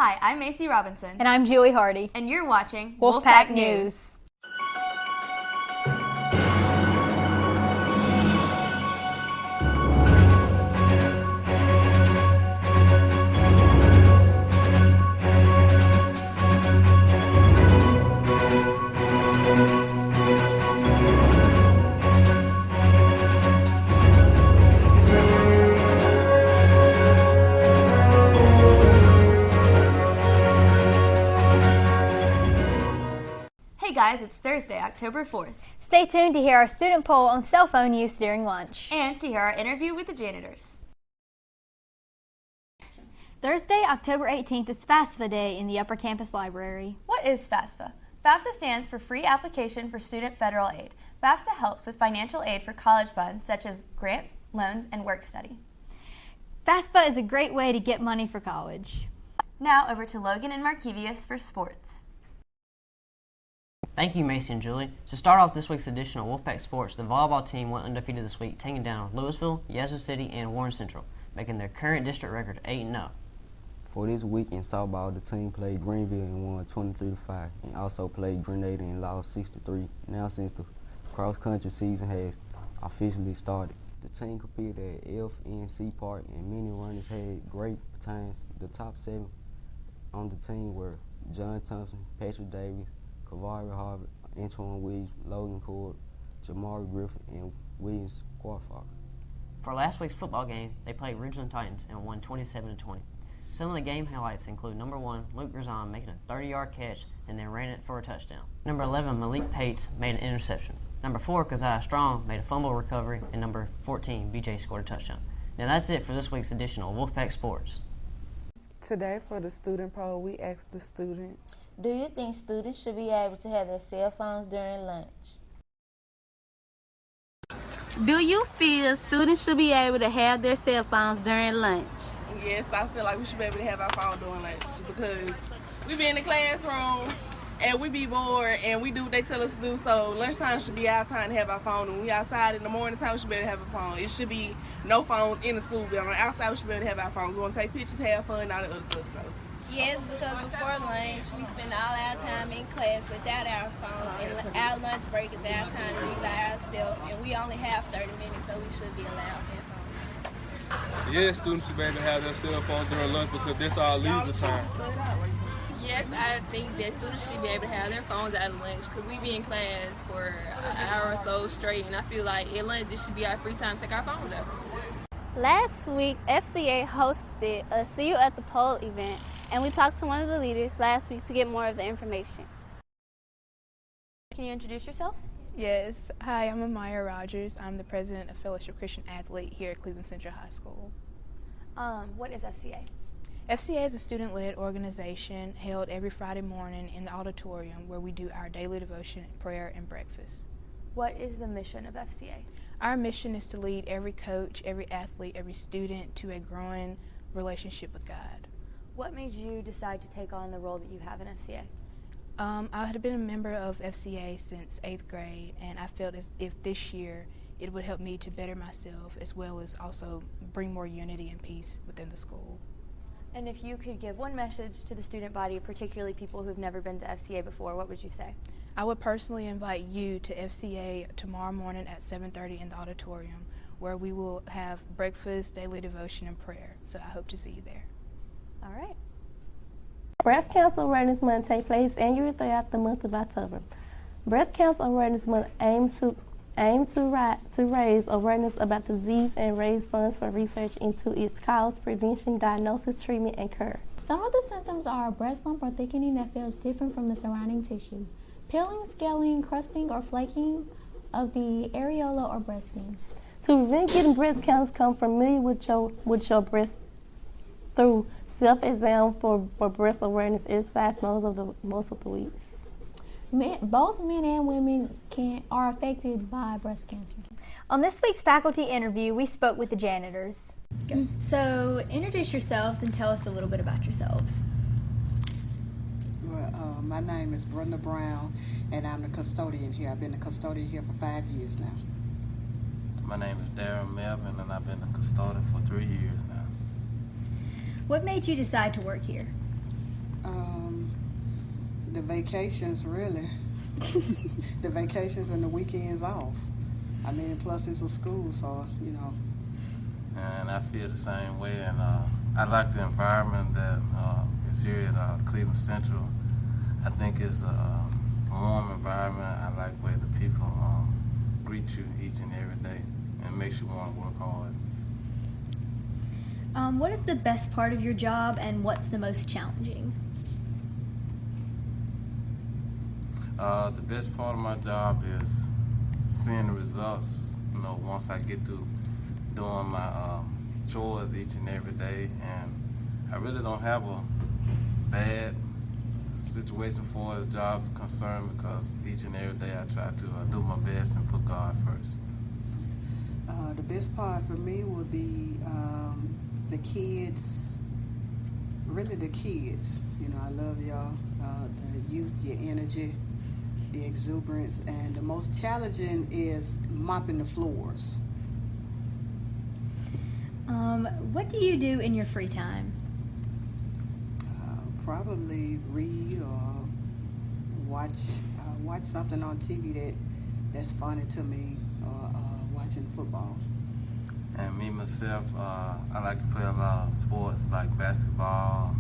Hi, I'm Macy Robinson. And I'm Julie Hardy. And you're watching Wolfpack News. Hey guys, it's Thursday, October 4th. Stay tuned to hear our student poll on cell phone use during lunch. And to hear our interview with the janitors. Thursday, October 18th is FAFSA Day in the Upper Campus Library. What is FAFSA? FAFSA stands for Free Application for Student Federal Aid. FAFSA helps with financial aid for college funds such as grants, loans, and work study. FAFSA is a great way to get money for college. Now over to Logan and Markevius for sports. Thank you, Macy and Julie. To start off this week's edition of Wolfpack Sports, the volleyball team went undefeated this week, taking down Louisville, Yazoo City, and Warren Central, making their current district record 8-0. For this week in softball, the team played Greenville and won 23-5, and also played Grenada and lost 6-3. Now, since the cross-country season has officially started, the team competed at FNC Park, and many runners had great times. The top 7 on the team were John Thompson, Patrick Davis, Kavari Harvard, Antoine Williams, Logan Cord, Jamari Griffin, and Williams Quarfog. For last week's football game, they played Ridgeland Titans and won 27-20. Some of the game highlights include number 1, Luke Grazon making a 30-yard catch and then ran it for a touchdown. Number 11, Malik Pates made an interception. Number 4, Keziah Strong made a fumble recovery, and number 14, BJ scored a touchdown. Now that's it for this week's edition of Wolfpack Sports. Today for the student poll, we asked the students, do you think students should be able to have their cell phones during lunch? Do you feel students should be able to have their cell phones during lunch? Yes, I feel like we should be able to have our phone during lunch because we be in the classroom and we be bored and we do what they tell us to do. So lunchtime should be our time to have our phone. When we outside in the morning time, we should be able to have a phone. It should be no phones in the school building. Outside, we should be able to have our phones. We want to take pictures, have fun, and all that other stuff. So. Yes, because before lunch, we spend all our time in class without our phones, and our lunch break is our time to be by ourselves, and we only have 30 minutes, so we should be allowed to have phones. Yes, students should be able to have their cell phones during lunch because that's our leisure time. Yes, I think that students should be able to have their phones out of lunch because we be in class for an hour or so straight, and I feel like at lunch this should be our free time to take our phones out. Last week, FCA hosted a See You at the Poll event, and we talked to one of the leaders last week to get more of the information. Can you introduce yourself? Yes. Hi, I'm Amaya Rogers. I'm the president of Fellowship Christian Athlete here at Cleveland Central High School. What is FCA? FCA is a student-led organization held every Friday morning in the auditorium where we do our daily devotion, prayer, and breakfast. What is the mission of FCA? Our mission is to lead every coach, every athlete, every student to a growing relationship with God. What made you decide to take on the role that you have in FCA? I had been a member of FCA since 8th grade, and I felt as if this year it would help me to better myself as well as also bring more unity and peace within the school. And if you could give one message to the student body, particularly people who've never been to FCA before, what would you say? I would personally invite you to FCA tomorrow morning at 7:30 in the auditorium, where we will have breakfast, daily devotion, and prayer. So I hope to see you there. All right. Breast Cancer Awareness Month takes place annually throughout the month of October. Breast Cancer Awareness Month aims to raise awareness about the disease and raise funds for research into its cause, prevention, diagnosis, treatment, and cure. Some of the symptoms are a breast lump or thickening that feels different from the surrounding tissue, peeling, scaling, crusting, or flaking of the areola or breast skin. To prevent getting breast cancer, become familiar with your breast through self-exam for breast awareness exercise most of the weeks. Both men and women are affected by breast cancer. On this week's faculty interview, we spoke with the janitors. So introduce yourselves and tell us a little bit about yourselves. Well, my name is Brenda Brown, and I'm the custodian here. I've been the custodian here for 5 years now. My name is Darren Melvin, and I've been the custodian for 3 years now. What made you decide to work here? The vacations, really. The vacations and the weekends off. I mean, plus it's a school, so, you know. And I feel the same way, and I like the environment that is here at Cleveland Central. I think it's a warm environment. I like the way the people greet you each and every day and makes you want to work hard. What is the best part of your job and what's the most challenging? The best part of my job is seeing the results, you know, once I get to doing my chores each and every day. And I really don't have a bad situation for the job is concerned because each and every day I try to do my best and put God first. The best part for me would be the kids, really the kids. You know, I love y'all, the youth, your energy, the exuberance, and the most challenging is mopping the floors. What do you do in your free time? Probably read or watch something on TV that's funny to me, or watching football. And me, myself, I like to play a lot of sports like basketball,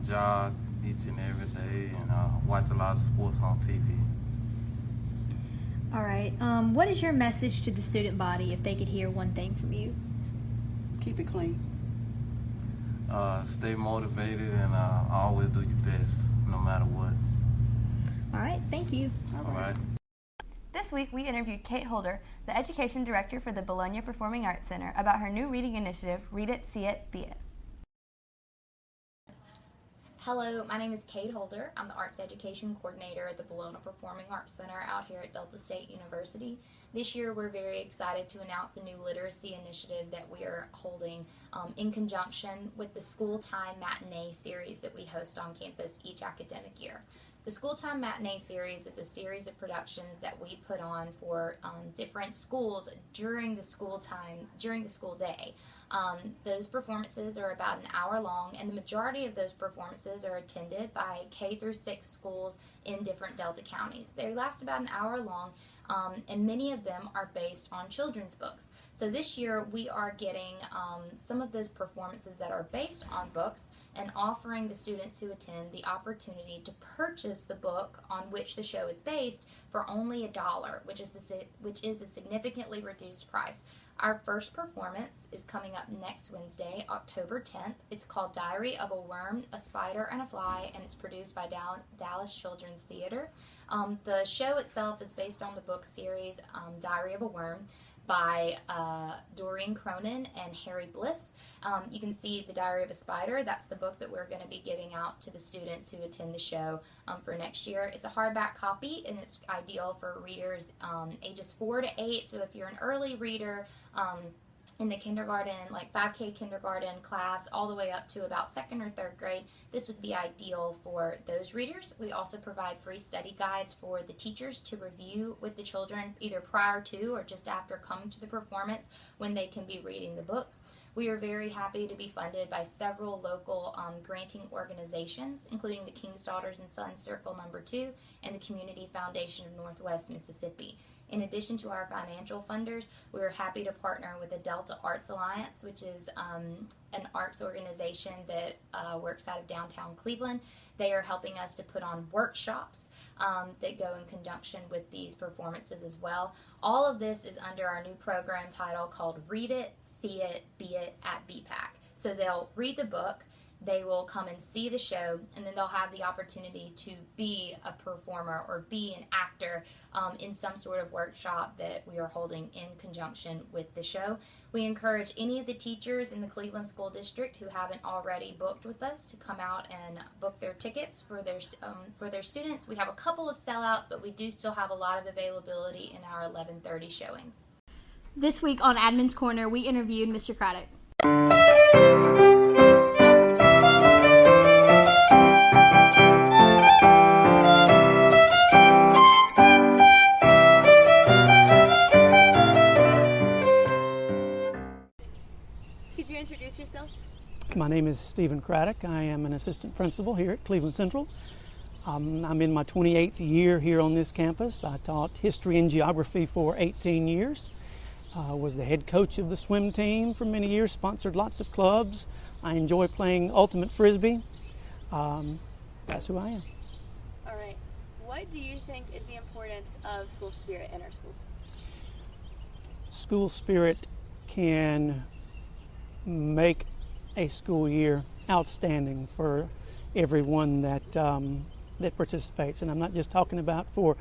jog each and every day, and watch a lot of sports on TV. All right. What is your message to the student body if they could hear one thing from you? Keep it clean. Stay motivated and always do your best, no matter what. All right. Thank you. All right. This week, we interviewed Kate Holder, the Education Director for the Bologna Performing Arts Center, about her new reading initiative, Read It, See It, Be It. Hello, my name is Kate Holder. I'm the Arts Education Coordinator at the Bologna Performing Arts Center out here at Delta State University. This year, we're very excited to announce a new literacy initiative that we are holding in conjunction with the School Time Matinee series that we host on campus each academic year. The School Time Matinee series is a series of productions that we put on for different schools during the school day. Those performances are about an hour long, and the majority of those performances are attended by K through 6 schools in different Delta counties. They last about an hour long, and many of them are based on children's books. So this year we are getting some of those performances that are based on books and offering the students who attend the opportunity to purchase the book on which the show is based for only $1, which is a significantly reduced price. Our first performance is coming up next Wednesday, October 10th. It's called Diary of a Worm, a Spider, and a Fly, and it's produced by Dallas Children's Theater. The show itself is based on the book series Diary of a Worm by Doreen Cronin and Harry Bliss. You can see the Diary of a Spider. That's the book that we're going to be giving out to the students who attend the show for next year. It's a hardback copy, and it's ideal for readers ages 4 to 8. So if you're an early reader in the kindergarten, like 5K kindergarten class, all the way up to about 2nd or 3rd grade, this would be ideal for those readers. We also provide free study guides for the teachers to review with the children either prior to or just after coming to the performance when they can be reading the book. We are very happy to be funded by several local granting organizations, including the King's Daughters and Sons Circle No. 2 and the Community Foundation of Northwest Mississippi. In addition to our financial funders, we are happy to partner with the Delta Arts Alliance, which is an arts organization that works out of downtown Cleveland. They are helping us to put on workshops that go in conjunction with these performances as well. All of this is under our new program title called Read It, See It, Be It at BPAC. So they'll read the book, they will come and see the show, and then they'll have the opportunity to be a performer or be an actor in some sort of workshop that we are holding in conjunction with the show. We encourage any of the teachers in the Cleveland School District who haven't already booked with us to come out and book their tickets for their students. We have a couple of sellouts, but we do still have a lot of availability in our 11:30 showings. This week on Admin's Corner, we interviewed Mr. Craddock. My name is Stephen Craddock. I am an assistant principal here at Cleveland Central. I'm in my 28th year here on this campus. I taught history and geography for 18 years. Was the head coach of the swim team for many years, sponsored lots of clubs. I enjoy playing ultimate frisbee. That's who I am. All right. What do you think is the importance of school spirit in our school? School spirit can make a school year outstanding for everyone that participates. And I'm not just talking about for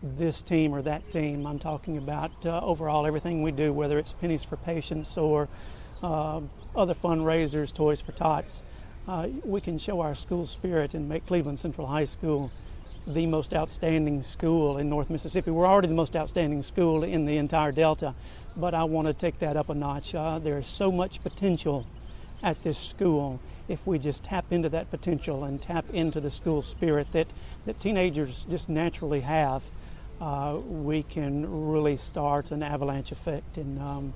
this team or that team. I'm talking about overall everything we do, whether it's Pennies for Patients or other fundraisers, Toys for Tots. We can show our school spirit and make Cleveland Central High School the most outstanding school in North Mississippi. We're already the most outstanding school in the entire Delta, but I want to take that up a notch. There's so much potential at this school. If we just tap into that potential and tap into the school spirit that teenagers just naturally have, we can really start an avalanche effect and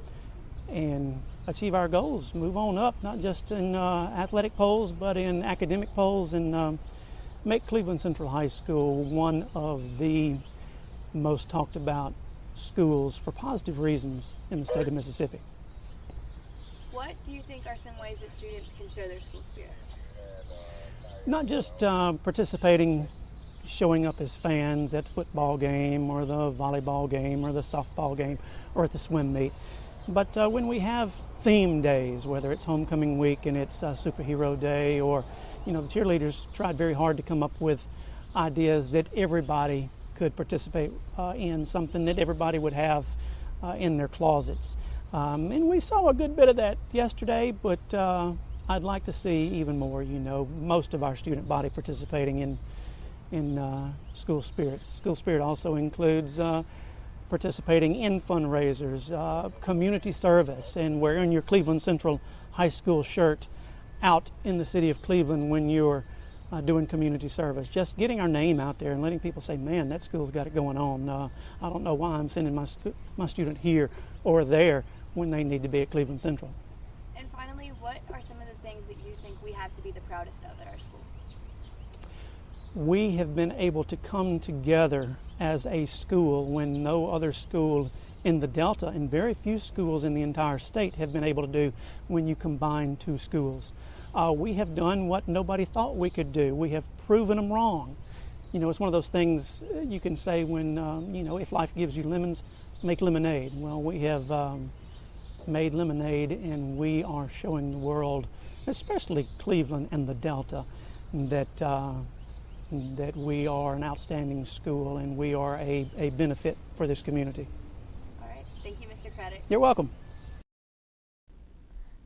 achieve our goals, move on up, not just in athletic polls, but in academic polls, and make Cleveland Central High School one of the most talked about schools for positive reasons in the state of Mississippi. What do you think are some ways that students can show their school spirit? Not just participating, showing up as fans at the football game or the volleyball game or the softball game or at the swim meet, but when we have theme days, whether it's homecoming week and it's superhero day, or the cheerleaders tried very hard to come up with ideas that everybody could participate in, something that everybody would have in their closets. And we saw a good bit of that yesterday, but I'd like to see even more, most of our student body participating in school spirits. School spirit also includes participating in fundraisers, community service, and wearing your Cleveland Central High School shirt out in the city of Cleveland when you're doing community service. Just getting our name out there and letting people say, man, that school's got it going on. I don't know why I'm sending my student here or there when they need to be at Cleveland Central. And finally, what are some of the things that you think we have to be the proudest of at our school? We have been able to come together as a school when no other school in the Delta and very few schools in the entire state have been able to do when you combine two schools. We have done what nobody thought we could do. We have proven them wrong. It's one of those things you can say when, if life gives you lemons, make lemonade. Well, we have made lemonade, and we are showing the world, especially Cleveland and the Delta, that we are an outstanding school and we are a benefit for this community. All right. Thank you, Mr. Craddock. You're welcome.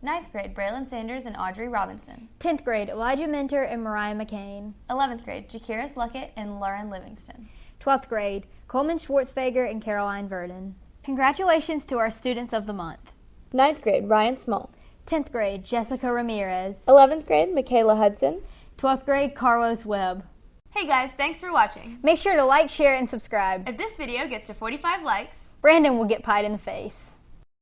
9th grade, Braylon Sanders and Audrey Robinson. 10th grade, Elijah Minter and Mariah McCain. 11th grade, Jakiris Luckett and Lauren Livingston. 12th grade, Coleman Schwartzfeger and Caroline Verdon. Congratulations to our Students of the Month. 9th grade, Ryan Small. 10th grade, Jessica Ramirez. 11th grade, Michaela Hudson. 12th grade, Carlos Webb. Hey guys, thanks for watching. Make sure to like, share, and subscribe. If this video gets to 45 likes, Brandon will get pied in the face.